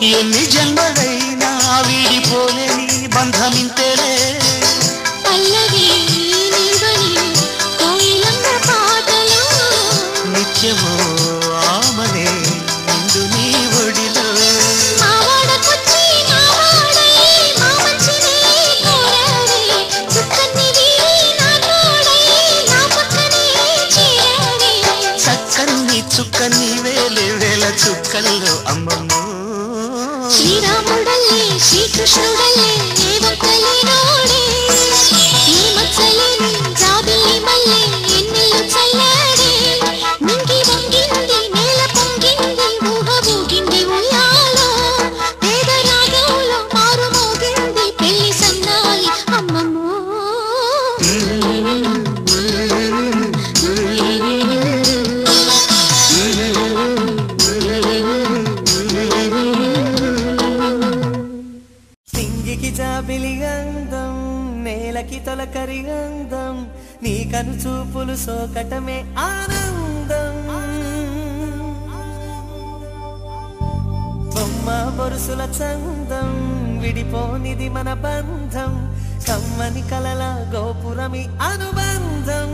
ఎన్ని జన్మలైనా వీడిపోలేని బంధమింతేలే పల్లవి నీవని కోయిలమ్మ పాటలు నిత్యమో ఆమనే నిండు నీ ఒడిలో మావాడకొచ్చి మావాడై మా మంచిని కోరావే చుక్కని వీరి నా తోడై నా పక్కనే చేరావే చక్కని చుక్కని వేలే వేల చుక్కల్లో అమ్మమ్మో శ్రీరాముడల్లే శ్రీకృష్ణుడల్లే ఏ వంకలే నోడే ఈ మచ్చలేని జాబిల్లి మల్లె ఎన్నెల్లు చల్లాడే నింగి వంగింది నేల పొంగింది ఊహ ఊగింది ఉయ్యాలో పేద రాగంలో మారు మోగింది పెళ్లి సన్నాయి అమ్మమ్మో సింగికి జాబిలి గంధం నేలకి తొలకరి గంధం నీ కను చూపులు సోకటమే ఆనందం బొమ్మ బొరుసుల చందం విడిపోనిది మన బంధం కమ్మని కలల గోపురమి అనుబంధం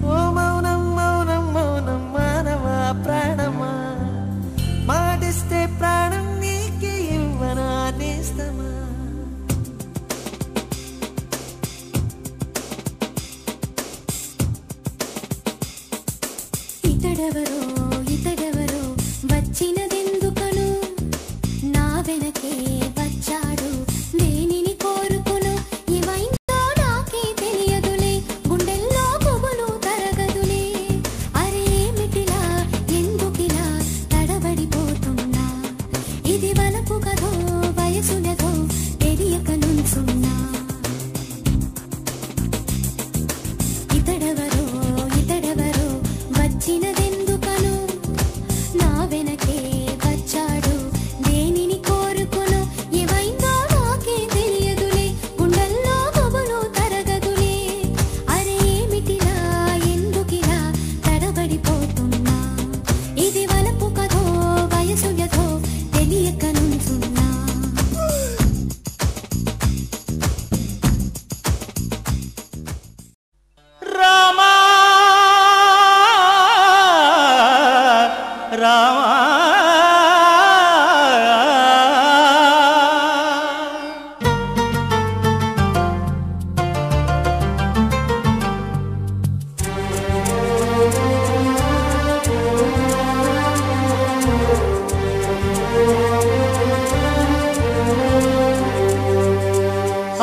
ఓ మౌనం మౌనం మౌనం మానవా ప్రాణమా మాటిస్తే ప్రాణం నీకే ఇవ్వనా నేస్తమా ఇతడెవరో ఇతడెవరో వచ్చినదెందుకను నా వెనకే వచ్చాడు దేనిని కోరుకును ఏమైందో నాకే తెలియదులే గుండెల్లో పువ్వులు తరగదులే అరే ఏమిటిలా ఎందుకిలా తడబడిపోతున్నా ఇది వలపు కథో వయసులతో తెలియక నుంచున్నా ఇతడెవరో ఇతడెవరో వచ్చినదెందుకను నా వెనకే వచ్చాడు దేనిని కోరుకును ఏమైందో నాకే తెలియదులే గుండెల్లో పువ్వులు తరగదులే అరే ఏమిటిలా ఎందుకిలా తడబడిపోతున్నా ఇది వలపు కథో వయసులతో తెలియక నుంచున్నా రామా రామా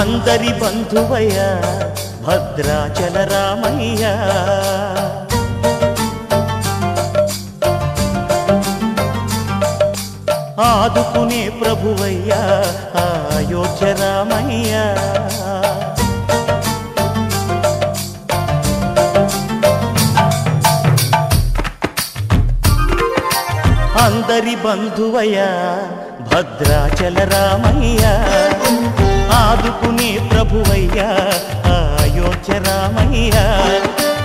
అందరి బంధువయ్య భద్రాచల రామయ్య ఆదుకునే ప్రభువయ్య అయోధ్య రామయ్య అందరి బంధువయ్య భద్రాచల రామయ్య ఆదుకునే ప్రభువయ్య అయోధ్య రామయ్య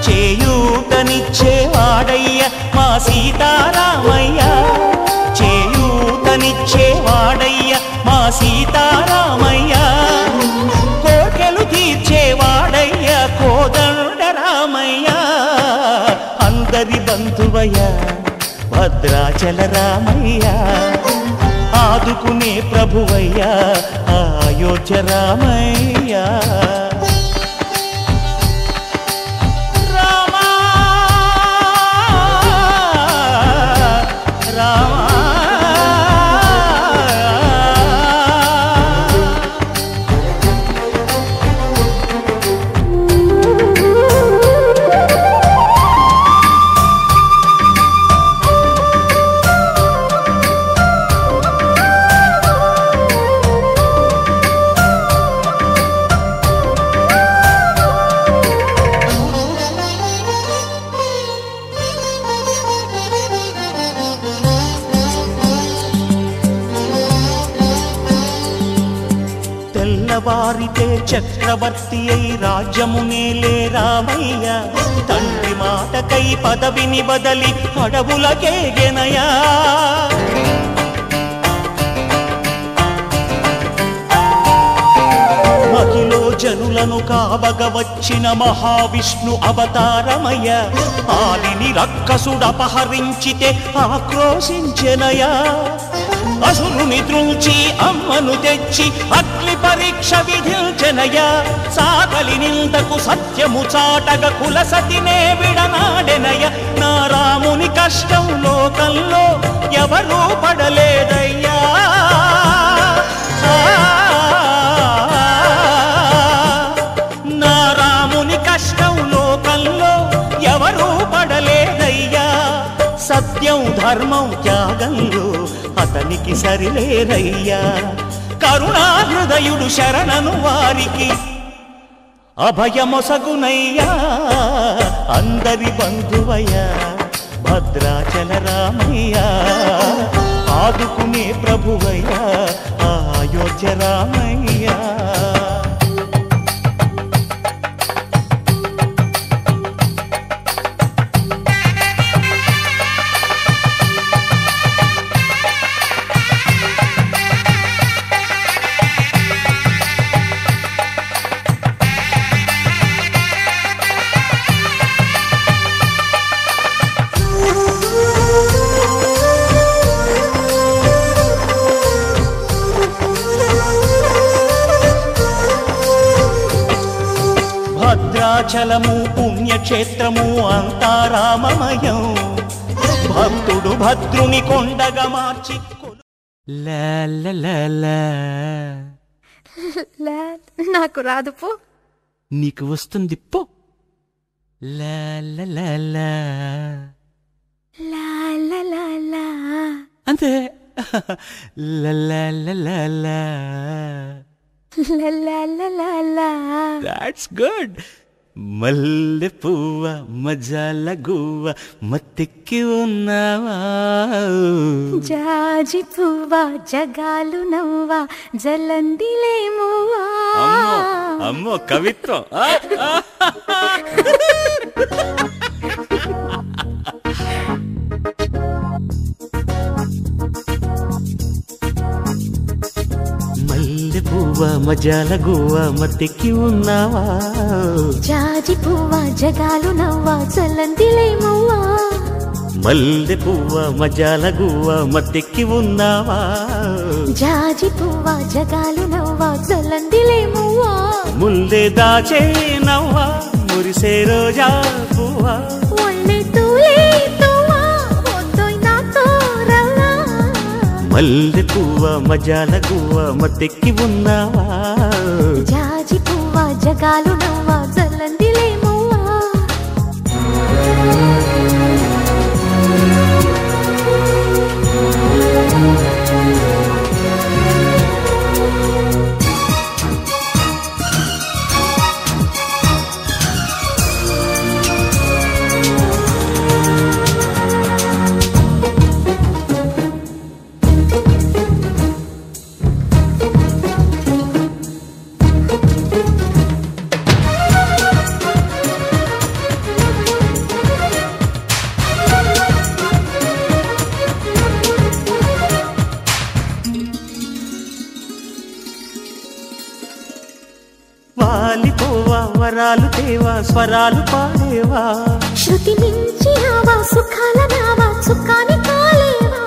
చేయూతనిచ్చేవాడయ్య మా సీతారామయ్య చేయూతనిచ్చేవాడయ్య మా సీతారామయ్య కోర్కెలు తీర్చేవాడయ్య కోదండ రామయ్య అందరి బంధువయ్య భద్రాచల రామయ్య ఆదుకునే ప్రభువయ్య అయోధ్య రామయ్య రామా రామా చక్రవర్తి అయి రాజ్యమునేలే రామయ్య తండ్రి మాటకై పదవిని బదలి అడవులకేగెనయా మహిలో జనులను కావగ వచ్చిన మహావిష్ణు అవతారమయ్య ఆలిని రక్కసుడపహరించితే ఆక్రోశించెనయా అసురుని త్రుంచి అమ్మను తెచ్చి అగ్ని పరీక్ష విధించెనయా సాగలి నిందకు సత్యము చాటగ కులసతినే విడనాడెనయ నా రాముని కష్టం లోకంలో ఎవరూ పడలేదయ్యా నా రాముని కష్టం లోకంలో ఎవరూ పడలేదయ్యా సత్యం ధర్మం త్యాగంలో అతనికి సరిలేరయ్యా కరుణాహృదయుడు శరణను వారికి అభయమొసగునయ్యా అందరి బంధువయ్యా భద్రాచల రామయ్యా ఆదుకునే ప్రభువయ్యా అయోధ్య రామయ్యా భద్రాచలము పుణ్యక్షేత్రము అంతా రామమయం భక్తుడు భద్రుని కొండగా మార్చి నాకు రాదు పో నీకు వస్తుంది పో అంతే దాట్స్ గుడ్ మల్లె పువ్వ మజాల గువ్వ మత్తెక్కి ఉన్నావా జాజి పువ్వా జగాలు నవ్వా జలందిలేమువా అమ్మో కవిత్వం మల్లె పువ్వ మజాల గువ్వ మత్తెక్కి ఉన్నావా జాజి పువ్వా జగాలు నవ్వా జలందిలేమువా మల్లె పువ్వ మజాల గువ్వ మత్తెక్కి ఉన్నావా జాజి పువ్వా జగాలు నవ్వా జలందిలేమువా ముల్లె దాచే నవ్వా మురిసే రోజా పువ్వా ఒళ్ళే తూలే తువ్వా ఒద్దోయ్ నాతో రవ్వా మల్లె పువ్వ మజాల గువ్వ మత్తెక్కి ఉన్నావా జాజి పువ్వా జగాలు నవ్వా జలందిలేమువా వాలిపోవా వరాలు తేవా స్వరాలు పాడేవా శృతి మించి రావా సుఖాల నావా సుఖాని కాలేవా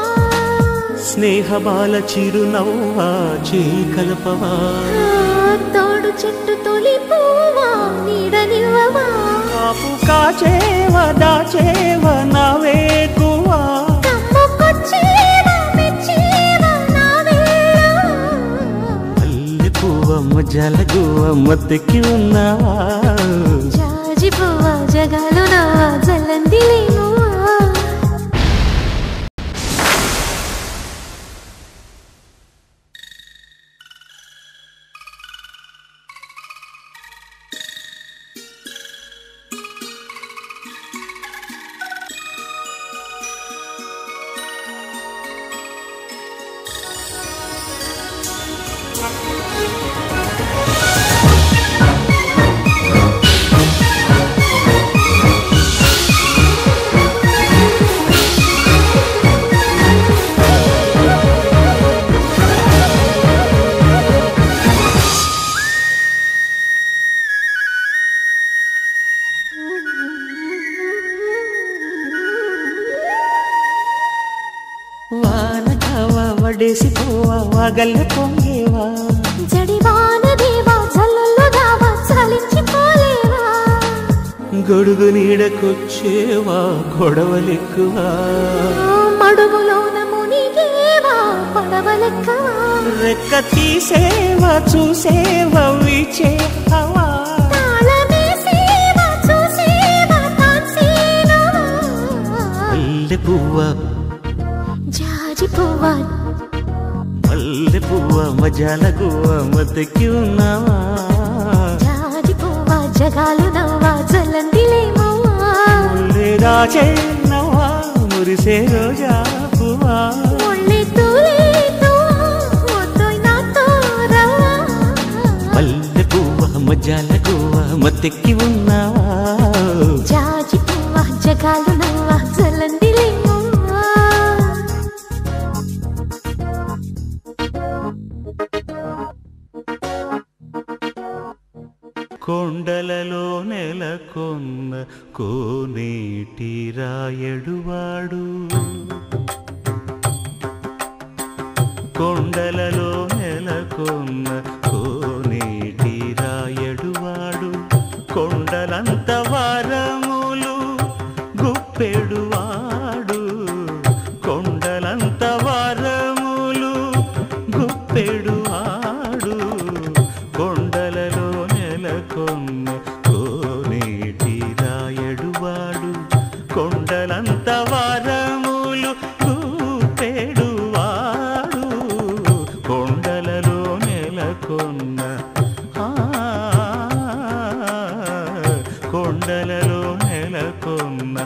స్నేహబాల చిరునవ్వా చీకలపవా తోడు చెట్టు తొలి పువ్వా నీడనివ్వవా కాపు కాచేవా దాచేవా నావేకువా కమ్ముకొచ్చేవా మెచ్చేవా నా వేళ మల్లె పువ్వ మజాల గువ్వ మత్తెక్కి ఉన్నావా జాజి పువ్వా జగాలు నవ్వా జలందిలేమువా జోడేసిపోవా వాగల్ల పొంగేవా జడివాన దేవా జల్లుల్లో దావా చలించిపోలేవా గొడుగు నీడకొచ్చేవా గొడవలెక్కువా మడుగులోన మునిగేవా పడవలెక్కవా రెక్క తీసేవా చూసేవా వీచేవా తాళమేసేవా చూసేవా తాన్సేనవా మల్లె పువ్వా జాజి పువ్వా మల్లె పువ్వా మజాల గువ్వ మద్దెక్కి ఉన్నావా జాజి పువ్వా జగాలు నవ్వా జలందిలేమవ్వా ముల్లె దాచేనవ్వా మురిసే రోజా పువ్వా ముళ్ళే తూలేతువా ముద్దోయ్ నాతో రవ్వా మల్లె పువ్వా మజాల గువ్వ మద్దెక్కి ఉన్నావా జాజి పువ్వా జగాలు నవ్వా జలందిలేమవ్వా కొండలలో నెలకొన్న కోనేటి రాయడువాడు కొండలలో నెలకొన్న కోనేటి రాయడువాడు కొండలంత వారములు గుప్పెడువాడు కొండలంత వారములు గుప్పెడువాడు కొండలలో నెలకొన్న కోనేటి రాయడువాడు కొండలంత వారములు గుప్పెడువాడు కొండలలో నెలకొన్న కొండలలో నెలకొన్న